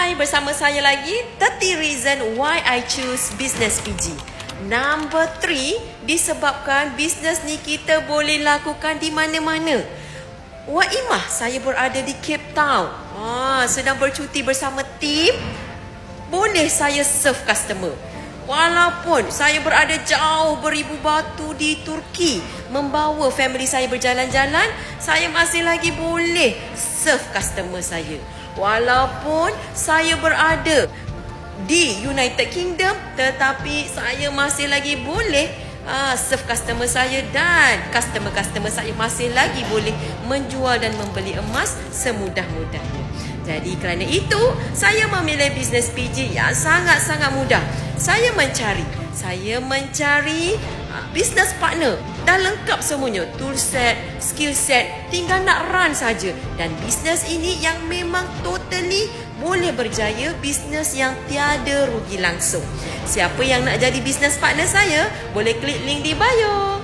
Hai, bersama saya lagi 30 reason why I choose business PG. Number 3, disebabkan bisnes ni kita boleh lakukan di mana-mana. Wak Imah, saya berada di Cape Town. Sedang bercuti bersama tim. Boleh saya serve customer. Walaupun saya berada jauh beribu batu di Turki, membawa family saya berjalan-jalan, saya masih lagi boleh serve customer saya. Walaupun saya berada di United Kingdom, tetapi saya masih lagi boleh serve customer saya, dan customer-customer saya masih lagi boleh menjual dan membeli emas semudah-mudahnya. Jadi kerana itu, saya memilih bisnes PG yang sangat-sangat mudah. Saya mencari business partner. Dah lengkap semuanya, tool set, skill set, tinggal nak run saja. Dan bisnes ini yang memang totally boleh berjaya, bisnes yang tiada rugi langsung. Siapa yang nak jadi business partner saya, boleh klik link di bio.